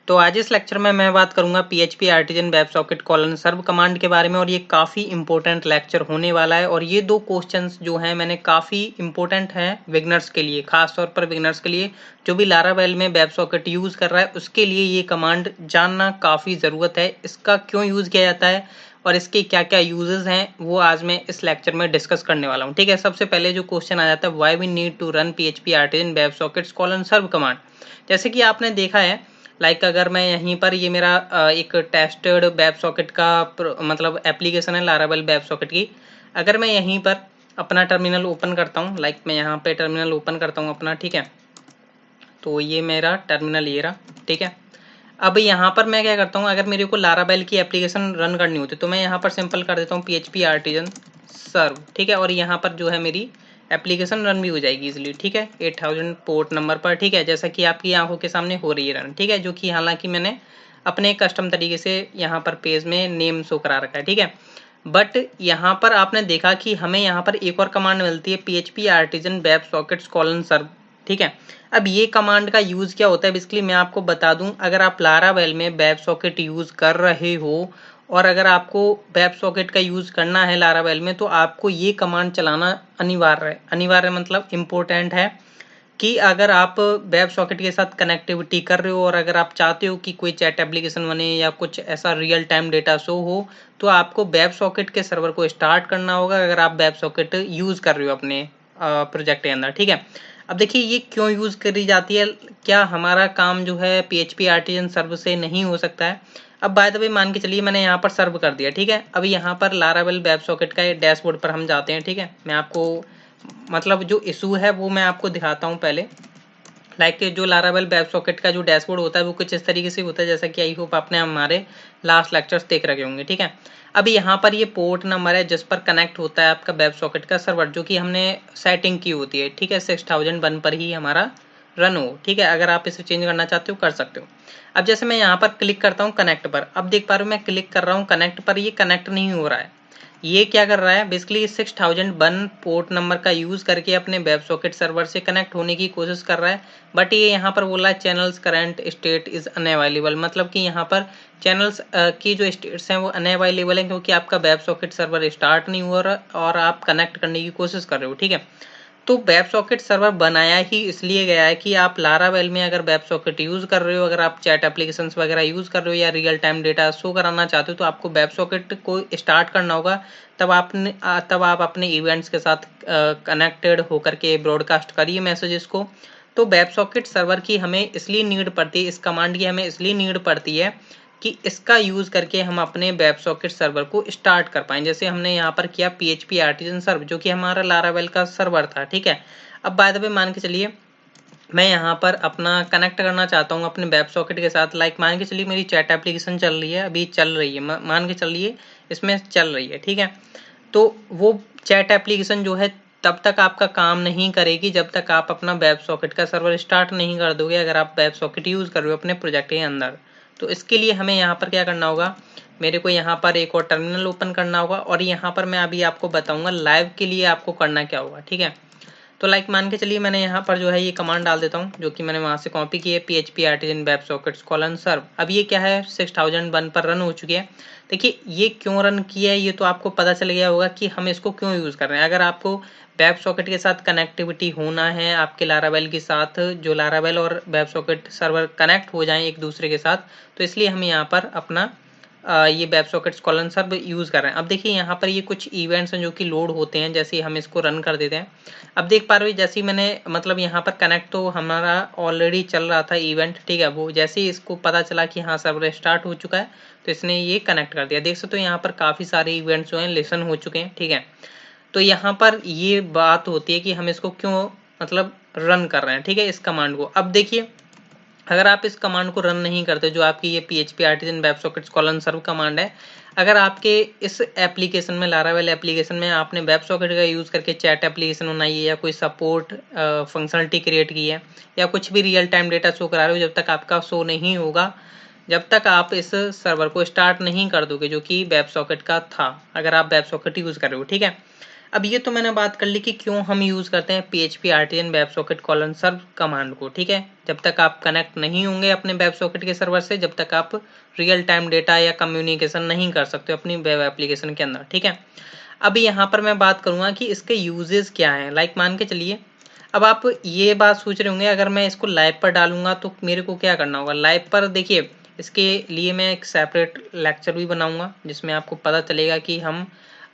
तो आज इस लेक्चर में मैं बात करूंगा PHP artisan web socket colon serve command के बारे में और ये काफ़ी इंपॉर्टेंट लेक्चर होने वाला है। और ये दो क्वेश्चंस जो हैं मैंने काफ़ी इंपॉर्टेंट हैं बिगनर्स के लिए, खास तौर पर बिगनर्स के लिए जो भी लारावेल में वेब सॉकेट यूज़ कर रहा है उसके लिए ये कमांड जानना काफ़ी ज़रूरत है। इसका क्यों यूज़ किया जाता है और इसके क्या क्या यूजेस हैं वो आज मैं इस लेक्चर में डिस्कस करने वाला हूँ। ठीक है, सबसे पहले जो क्वेश्चन आ जाता है, why we need to run PHP artisan web sockets colon serve command. जैसे कि आपने देखा है, अगर मैं यहीं पर, ये मेरा एक टेस्टेड वेब सॉकेट का मतलब एप्लीकेशन है लारावेल वेब सॉकेट की। अगर मैं यहीं पर अपना टर्मिनल ओपन करता हूँ, मैं यहाँ पे टर्मिनल ओपन करता हूँ अपना, ठीक है, तो ये मेरा टर्मिनल ये रहा, ठीक है। अब यहाँ पर मैं क्या करता हूँ, अगर मेरे को लारावेल की एप्लीकेशन रन करनी होती तो मैं यहाँ पर सिंपल कर देता हूँ PHP आर्टिजन सर्व, ठीक है, और यहाँ पर जो है मेरी एप्लीकेशन रन भी हो जाएगी इजीली, ठीक है, 8000 पोर्ट नंबर पर, ठीक है, जैसा कि आपकी आंखों के सामने हो रही है रन, ठीक है, जो कि हालांकि मैंने अपने कस्टम तरीके से यहाँ पर पेज में नेम शो करा रखा है, ठीक है। बट यहाँ पर आपने देखा कि हमें यहाँ पर एक और कमांड मिलती है PHP artisan web sockets colon serve, ठीक है। अब ये कमांड का यूज़ क्या होता है बेसिकली मैं आपको बता दूं। अगर आप लारावेल में वेब सॉकेट यूज़ कर रहे हो और अगर आपको वेब सॉकेट का यूज़ करना है लारावेल में तो आपको ये कमांड चलाना अनिवार्य है। अनिवार्य मतलब इम्पोर्टेंट है कि अगर आप वेब सॉकेट के साथ कनेक्टिविटी कर रहे हो और अगर आप चाहते हो कि कोई चैट एप्लीकेशन बने या कुछ ऐसा रियल टाइम डेटा शो हो तो आपको वेब सॉकेट के सर्वर को स्टार्ट करना होगा अगर आप वेब सॉकेट यूज़ कर रहे हो अपने प्रोजेक्ट के अंदर, ठीक है। अब देखिए ये क्यों यूज़ करी जाती है, क्या हमारा काम जो है PHP आर्टिजन सर्व से नहीं हो सकता है। अब बाय द वे मान के चलिए मैंने यहाँ पर सर्व कर दिया, ठीक है। अब यहाँ पर लारावेल वेब सॉकेट का डैशबोर्ड पर हम जाते हैं, ठीक है। मैं आपको मतलब जो इशू है वो मैं आपको दिखाता हूँ पहले। जो लारावेल वेब सॉकेट का जो डैशबोर्ड होता है वो कुछ इस तरीके से होता है जैसा कि आई होप आपने हमारे लास्ट लेक्चर्स देख रखे होंगे, ठीक है। अब यहाँ पर ये पोर्ट नंबर है जिस पर कनेक्ट होता है आपका वेब सॉकेट का सर्वर, जो कि हमने सेटिंग की होती है, ठीक है, 6001 पर ही हमारा रन हो, ठीक है। अगर आप इसे चेंज करना चाहते हो कर सकते हो। अब जैसे मैं यहाँ पर क्लिक करता हूँ कनेक्ट पर, अब देख पा रहे हो मैं क्लिक कर रहा हूँ कनेक्ट पर, ये कनेक्ट नहीं हो रहा है। ये क्या कर रहा है बेसिकली 6001 पोर्ट नंबर का यूज करके अपने वेब सॉकेट सर्वर से कनेक्ट होने की कोशिश कर रहा है। बट ये यहाँ पर बोला है channels current state is unavailable, मतलब कि यहाँ पर चैनल्स की जो स्टेट्स हैं वो अनअवेलेबल है क्योंकि आपका वेब सॉकेट सर्वर स्टार्ट नहीं हो रहा और आप कनेक्ट करने की कोशिश कर रहे हो, ठीक है। तो वेब सॉकेट सर्वर बनाया ही इसलिए गया है कि आप लारावेल में अगर वेब सॉकेट यूज़ कर रहे हो, अगर आप चैट एप्लीकेशंस वगैरह यूज़ कर रहे हो या रियल टाइम डेटा शो कराना चाहते हो तो आपको वेब सॉकेट को स्टार्ट करना होगा। तब आप अपने इवेंट्स के साथ कनेक्टेड होकर के ब्रॉडकास्ट करिए मैसेजेस को। तो वेब सॉकेट सर्वर की हमें इसलिए नीड पड़ती है, इस कमांड की हमें इसलिए नीड पड़ती है कि इसका यूज़ करके हम अपने वेब सॉकेट सर्वर को स्टार्ट कर पाएँ। जैसे हमने यहाँ पर किया PHP आर्टिजन सर्व जो कि हमारा लारावेल का सर्वर था, ठीक है। अब बाय द वे मान के चलिए मैं यहाँ पर अपना कनेक्ट करना चाहता हूँ अपने वेब सॉकेट के साथ। मान के चलिए मेरी चैट एप्लीकेशन चल रही है, अभी चल रही है, मान के चलिए इसमें चल रही है, ठीक है। तो वो चैट एप्लीकेशन जो है तब तक आपका काम नहीं करेगी जब तक आप अपना वेब सॉकेट का सर्वर स्टार्ट नहीं कर दोगे, अगर आप वेब सॉकेट यूज़ कर रहे हो अपने प्रोजेक्ट के अंदर। तो इसके लिए हमें यहाँ पर क्या करना होगा, मेरे को यहाँ पर एक और टर्मिनल ओपन करना होगा और यहाँ पर मैं अभी आपको बताऊंगा लाइव के लिए आपको करना क्या होगा, ठीक है। तो मान के चलिए मैंने यहाँ पर जो है ये कमांड डाल देता हूँ जो कि मैंने वहाँ से कॉपी की है, PHP artisan web sockets colon serve. अब ये क्या है 6001 पर रन हो चुकी है। देखिए ये क्यों रन किया है ये तो आपको पता चल गया होगा कि हम इसको क्यों यूज़ कर रहे हैं। अगर आपको वेब सॉकेट के साथ कनेक्टिविटी होना है आपके लारावेल के साथ, जो लारावेल और वेब सॉकेट सर्वर कनेक्ट हो जाएं एक दूसरे के साथ, तो इसलिए हम यहाँ पर अपना ये वेब सॉकेट्स कॉलन सर्व यूज़ कर रहे हैं। अब देखिए यहाँ पर ये कुछ इवेंट्स हैं जो कि लोड होते हैं, जैसे हम इसको रन कर देते हैं। अब देख पा रहे हो जैसे ही मैंने यहाँ पर कनेक्ट तो हमारा ऑलरेडी चल रहा था इवेंट, ठीक है। वो जैसे ही इसको पता चला कि हाँ सर्वर स्टार्ट हो चुका है तो इसने ये कनेक्ट कर दिया। देख सकते हो यहाँ पर काफ़ी सारे इवेंट्स जो हैं लिसन हो चुके हैं, ठीक है। तो यहाँ पर ये बात होती है कि हम इसको क्यों रन कर रहे हैं, ठीक है, इस कमांड को। अब देखिए अगर आप इस कमांड को रन नहीं करते, जो आपकी ये PHP artisan web sockets colon serve command है, अगर आपके इस एप्लीकेशन में लारावेल एप्लीकेशन में आपने वेब सॉकेट का यूज़ करके चैट एप्लीकेशन बनाई है या कोई सपोर्ट फंक्शनलिटी क्रिएट की है या कुछ भी रियल टाइम डेटा शो करा रहे हो, जब तक आपका शो नहीं होगा जब तक आप इस सर्वर को स्टार्ट नहीं कर दोगे जो कि वेब सॉकेट का था, अगर आप वेब सॉकेट यूज़ कर रहे हो, ठीक है। अब ये तो मैंने बात कर ली कि क्यों हम यूज़ करते हैं PHP artisan web socket colon serve command को, ठीक है। जब तक आप कनेक्ट नहीं होंगे अपने वेब सॉकेट के सर्वर से, जब तक आप रियल टाइम डेटा या कम्युनिकेशन नहीं कर सकते अपनी वेब एप्लीकेशन के अंदर, ठीक है। अब यहाँ पर मैं बात करूँगा कि इसके यूजेस क्या हैं। लाइक मान के चलिए, अब आप ये बात सोच रहे होंगे अगर मैं इसको लाइव पर डालूंगा तो मेरे को क्या करना होगा। लाइव पर देखिए, इसके लिए मैं एक सेपरेट लेक्चर भी बनाऊंगा जिसमें आपको पता चलेगा कि हम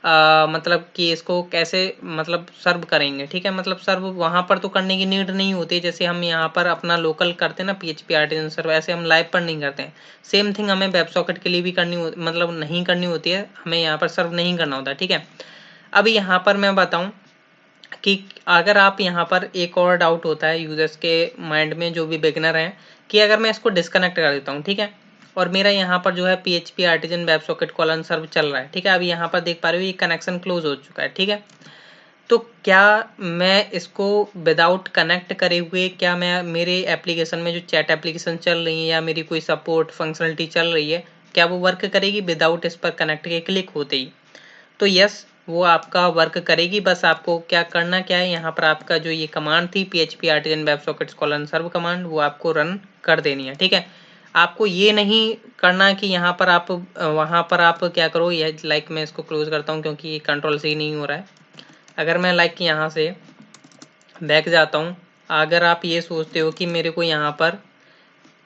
मतलब कि इसको कैसे मतलब सर्व करेंगे, ठीक है। मतलब सर्व वहाँ पर तो करने की नीड नहीं होती, जैसे हम यहाँ पर अपना लोकल करते हैं ना PHP आर्टिजन सर्व, ऐसे हम लाइव पर नहीं करते हैं। सेम थिंग हमें वेब सॉकेट के लिए भी मतलब नहीं करनी होती है, हमें यहाँ पर सर्व नहीं करना होता, ठीक है। अब यहाँ पर मैं बताऊँ कि अगर आप यहाँ पर एक और डाउट होता है यूजर्स के माइंड में, जो भी बिगिनर हैं, कि अगर मैं इसको डिस्कनेक्ट कर देता हूँ, ठीक है, और मेरा यहाँ पर जो है PHP artisan web socket colon serve चल रहा है, ठीक है। अभी यहाँ पर देख पा रहे हो ये कनेक्शन क्लोज हो चुका है, ठीक है। तो क्या मैं इसको विदाउट कनेक्ट करे हुए, क्या मैं मेरे एप्लीकेशन में जो चैट एप्लीकेशन चल रही है या मेरी कोई सपोर्ट फंक्शनलिटी चल रही है, क्या वो वर्क करेगी विदाउट इस पर कनेक्ट के क्लिक होते ही? तो यस, वो आपका वर्क करेगी। बस आपको क्या करना क्या है, यहाँ पर आपका जो ये कमांड थी PHP artisan web sockets colon serve command, वो आपको रन कर देनी है, ठीक है। आपको ये नहीं करना कि यहाँ पर आप वहाँ पर आप क्या करो, ये लाइक मैं इसको क्लोज करता हूँ क्योंकि ये कंट्रोल से ही नहीं हो रहा है। अगर मैं लाइक यहाँ से बैक जाता हूँ, अगर आप ये सोचते हो कि मेरे को यहाँ पर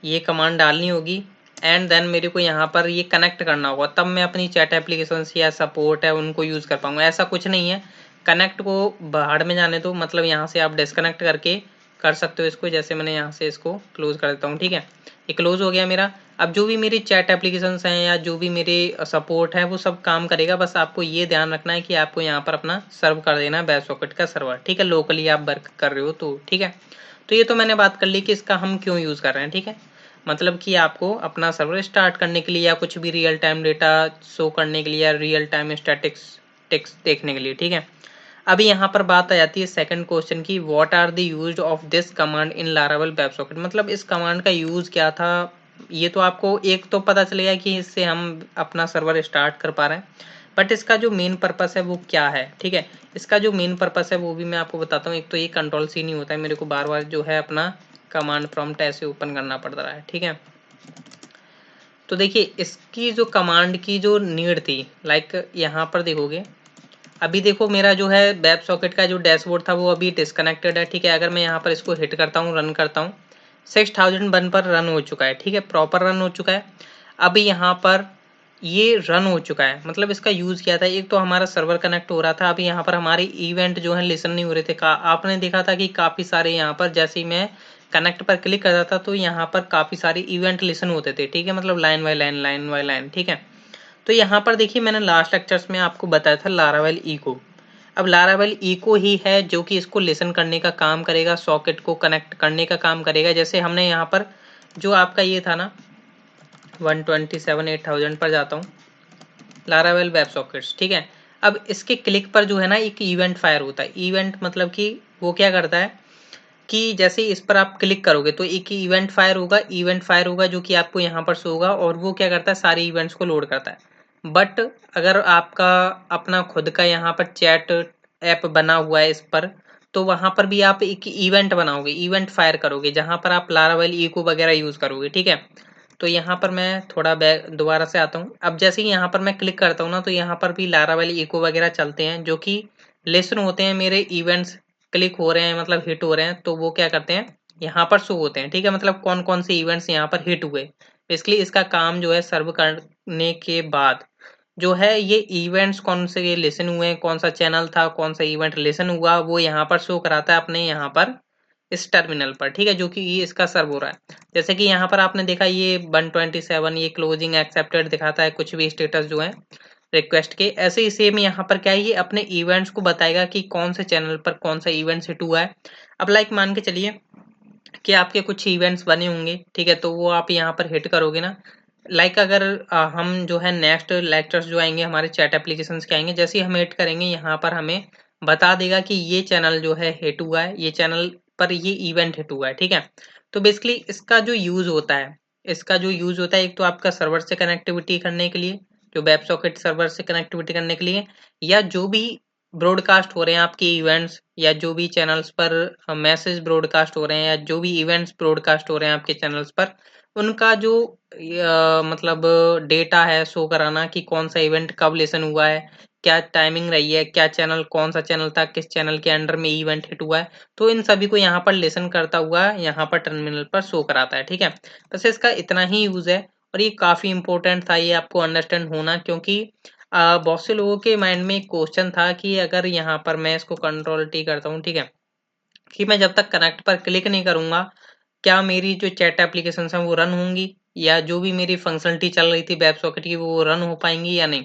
ये कमांड डालनी होगी एंड देन मेरे को यहाँ पर ये कनेक्ट करना होगा, तब मैं अपनी चैट एप्लीकेशन या सपोर्ट है उनको यूज़ कर पाऊंगा, ऐसा कुछ नहीं है। कनेक्ट को बाहर में जाने दो, मतलब यहाँ से आप डिस्कनेक्ट करके कर सकते हो इसको। जैसे मैंने यहाँ से इसको क्लोज कर देता हूँ, ठीक है, ये क्लोज हो गया मेरा। अब जो भी मेरी चैट एप्लीकेशन हैं या जो भी मेरे सपोर्ट है वो सब काम करेगा। बस आपको ये ध्यान रखना है कि आपको यहाँ पर अपना सर्व कर देना है वेब सॉकेट का सर्वर, ठीक है, लोकली आप वर्क कर रहे हो तो, ठीक है। तो ये तो मैंने बात कर ली कि इसका हम क्यों यूज़ कर रहे हैं, ठीक है। मतलब कि आपको अपना सर्वर स्टार्ट करने के लिए या कुछ भी रियल टाइम डेटा शो करने के लिए या रियल टाइम स्टैटिक्स टेक्स्ट देखने के लिए, ठीक है। अभी यहाँ पर बात आ जाती है सेकंड क्वेश्चन की, what are the use of this command in Laravel web socket. मतलब इस कमांड का यूज क्या था। ये तो आपको एक तो पता चलेगा कि इससे हम अपना सर्वर स्टार्ट कर पा रहे हैं, बट इसका जो मेन पर्पस है वो क्या है, ठीक है। इसका जो मेन पर्पस है वो भी मैं आपको बताता हूँ। एक तो ये कंट्रोल सी नहीं होता है, मेरे को बार बार जो है अपना कमांड प्रॉम्प्ट ऐसे ओपन करना पड़ रहा है, ठीक है। तो देखिए इसकी जो कमांड की जो नीड थी, लाइक यहाँ पर देखोगे, अभी देखो मेरा जो है वेब सॉकेट का जो डैशबोर्ड था वो अभी डिस्कनेक्टेड है, ठीक है। अगर मैं यहाँ पर इसको हिट करता हूँ, रन करता हूँ, 6001 पर रन हो चुका है, ठीक है, प्रॉपर रन हो चुका है। अभी यहाँ पर ये रन हो चुका है, मतलब इसका यूज़ किया था। एक तो हमारा सर्वर कनेक्ट हो रहा था, अभी यहाँ पर हमारे इवेंट जो है लिसन नहीं हो रहे थे। आपने देखा था कि काफ़ी सारे यहाँ पर जैसे ही मैं कनेक्ट पर क्लिक करता था तो यहाँ पर काफ़ी सारे इवेंट लिसन होते थे, ठीक है, मतलब line by line, line by line, ठीक है। तो यहाँ पर देखिए मैंने लास्ट लेक्चर्स में आपको बताया था लारावेल इको। अब लारावेल इको ही है जो कि इसको लिसन करने का काम करेगा, सॉकेट को कनेक्ट करने का काम करेगा। जैसे हमने यहाँ पर जो आपका ये था ना 127,8000 पर जाता हूँ, लारावेल वेब सॉकेट्स, ठीक है। अब इसके क्लिक पर जो है ना एक इवेंट फायर होता है। इवेंट मतलब कि वो क्या करता है कि जैसे ही इस पर आप क्लिक करोगे तो एक इवेंट फायर होगा, इवेंट फायर होगा जो कि आपको यहाँ पर शो होगा, और वो क्या करता है सारे इवेंट्स को लोड करता है। बट अगर आपका अपना खुद का यहाँ पर चैट ऐप बना हुआ है इस पर, तो वहाँ पर भी आप एक इवेंट बनाओगे, इवेंट फायर करोगे जहाँ पर आप लारावेल इको वगैरह यूज़ करोगे, ठीक है। तो यहाँ पर मैं थोड़ा बैक दोबारा से आता हूँ। अब जैसे ही यहाँ पर मैं क्लिक करता हूँ ना, तो यहाँ पर भी लारावेल इको वगैरह चलते हैं जो कि लिसन होते हैं मेरे इवेंट्स क्लिक हो रहे हैं, मतलब हिट हो रहे हैं, तो वो क्या करते हैं यहाँ पर शो होते हैं, ठीक है। मतलब कौन कौन से इवेंट्स यहाँ पर हिट हुए। इसलिए इसका काम जो है सर्व करने के बाद जो है ये इवेंट्स कौन से ये लिसन हुए हैं, कौन सा चैनल था, कौन सा इवेंट लिसन हुआ, वो यहाँ पर शो कराता है अपने यहाँ पर इस टर्मिनल पर, ठीक है, जो कि ये इसका सर्व हो रहा है। जैसे कि यहाँ पर आपने देखा ये 127 ये क्लोजिंग एक्सेप्टेड दिखाता है, कुछ भी स्टेटस जो है रिक्वेस्ट के। ऐसे ही सेम यहाँ पर क्या है, ये अपने इवेंट्स को बताएगा कि कौन से चैनल पर कौन सा इवेंट हिट हुआ है। अब लाइक मान के चलिए कि आपके कुछ इवेंट्स बने होंगे, ठीक है, तो वो आप यहाँ पर हिट करोगे ना। लाइक अगर हम जो है नेक्स्ट लेक्चर्स जो आएंगे हमारे चैट एप्लीकेशन के आएंगे, जैसे ही हम हिट करेंगे यहाँ पर हमें बता देगा कि ये चैनल जो है हिट हुआ है, ये चैनल पर ये इवेंट हिट हुआ है, ठीक है। तो बेसिकली इसका जो यूज होता है, इसका जो यूज होता है, एक तो आपका सर्वर से कनेक्टिविटी करने के लिए, जो वेब सॉकेट सर्वर से कनेक्टिविटी करने के लिए, या जो भी ब्रॉडकास्ट हो रहे हैं आपके इवेंट्स, या जो भी चैनल्स पर मैसेज ब्रॉडकास्ट हो रहे हैं, या जो भी इवेंट्स ब्रॉडकास्ट हो रहे हैं आपके चैनल्स पर, उनका जो मतलब डेटा है शो कराना कि कौन सा इवेंट कब लिसन हुआ है, क्या टाइमिंग रही है, क्या चैनल, कौन सा चैनल था, किस चैनल के अंडर में इवेंट हिट हुआ है, तो इन सभी को यहाँ पर लिसन करता हुआ यहाँ पर टर्मिनल पर शो कराता है। ठीक है, बस इसका इतना ही यूज है और ये काफी इंपॉर्टेंट था, ये आपको अंडरस्टैंड होना, क्योंकि बहुत से लोगों के माइंड में एक क्वेश्चन था कि अगर यहाँ पर मैं इसको कंट्रोल टी करता हूँ, ठीक है, कि मैं जब तक कनेक्ट पर क्लिक नहीं करूंगा, क्या मेरी जो चैट एप्लीकेशन है वो रन होंगी, या जो भी मेरी फंक्शनलिटी चल रही थी वेब सॉकेट की वो रन हो पाएंगी या नहीं,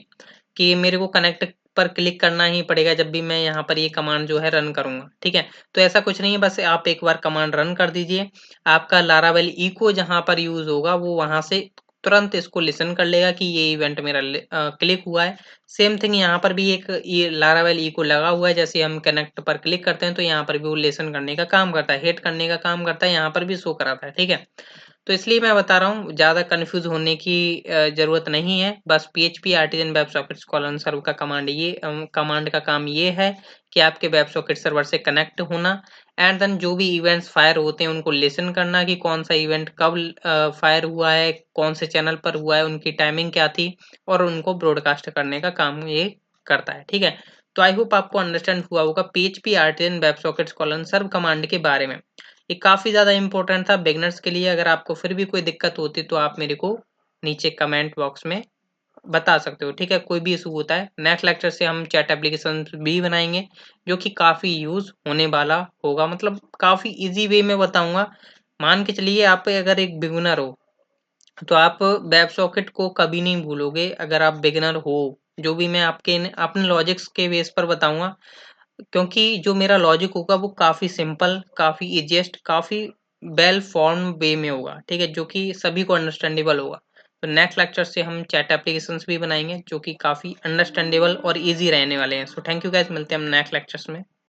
कि मेरे को कनेक्ट पर क्लिक करना ही पड़ेगा जब भी मैं यहाँ पर ये कमांड जो है रन करूंगा। ठीक है, तो ऐसा कुछ नहीं है, बस आप एक बार कमांड रन कर दीजिए, आपका लारावेल इको जहाँ पर यूज होगा वो वहां से तुरंत इसको लिसन कर लेगा कि ये इवेंट मेरा क्लिक हुआ है। सेम थिंग यहाँ पर भी एक ये लारावेल इको लगा हुआ है, जैसे हम कनेक्ट पर क्लिक करते हैं तो यहाँ पर भी वो लिसन करने का काम करता है, हिट करने का काम करता है, यहाँ पर भी शो कराता है। ठीक है, तो इसलिए मैं बता रहा हूँ, ज़्यादा कंफ्यूज होने की ज़रूरत नहीं है। बस PHP artisan web sockets colon serve का कमांड का काम ये है कि आपके वेब सॉकेट सर्वर से कनेक्ट होना, एंड देन जो भी इवेंट्स फायर होते हैं उनको लिसन करना कि कौन सा इवेंट कब फायर हुआ है, कौन से चैनल पर हुआ है, उनकी टाइमिंग क्या थी, और उनको ब्रॉडकास्ट करने का काम ये करता है। ठीक है, तो आई होप आपको अंडरस्टैंड हुआ होगा PHP artisan web sockets colon serve command के बारे में। ये काफ़ी ज़्यादा इंपॉर्टेंट था बिगनर्स के लिए। अगर आपको फिर भी कोई दिक्कत होती तो आप मेरे को नीचे कमेंट बॉक्स में बता सकते हो। ठीक है, कोई भी इशू होता है, नेक्स्ट लेक्चर से हम चैट एप्लीकेशन भी बनाएंगे जो कि काफ़ी यूज़ होने वाला होगा, मतलब काफ़ी इजी वे में बताऊंगा। मान के चलिए आप अगर एक बिगिनर हो तो आप वेब सॉकेट को कभी नहीं भूलोगे अगर आप बिगिनर हो। जो भी मैं आपके अपने लॉजिक्स के बेस पर बताऊंगा, क्योंकि जो मेरा लॉजिक होगा वो काफ़ी सिंपल, काफ़ी इजीएस्ट, काफ़ी वेल फॉर्म वे में होगा। ठीक है, जो कि सभी को अंडरस्टैंडेबल होगा। तो नेक्स्ट लेक्चर से हम चैट एप्लीकेशंस भी बनाएंगे जो कि काफ़ी अंडरस्टैंडेबल और इजी रहने वाले हैं। सो थैंक यू गाइस, मिलते हैं हम नेक्स्ट लेक्चर्स में।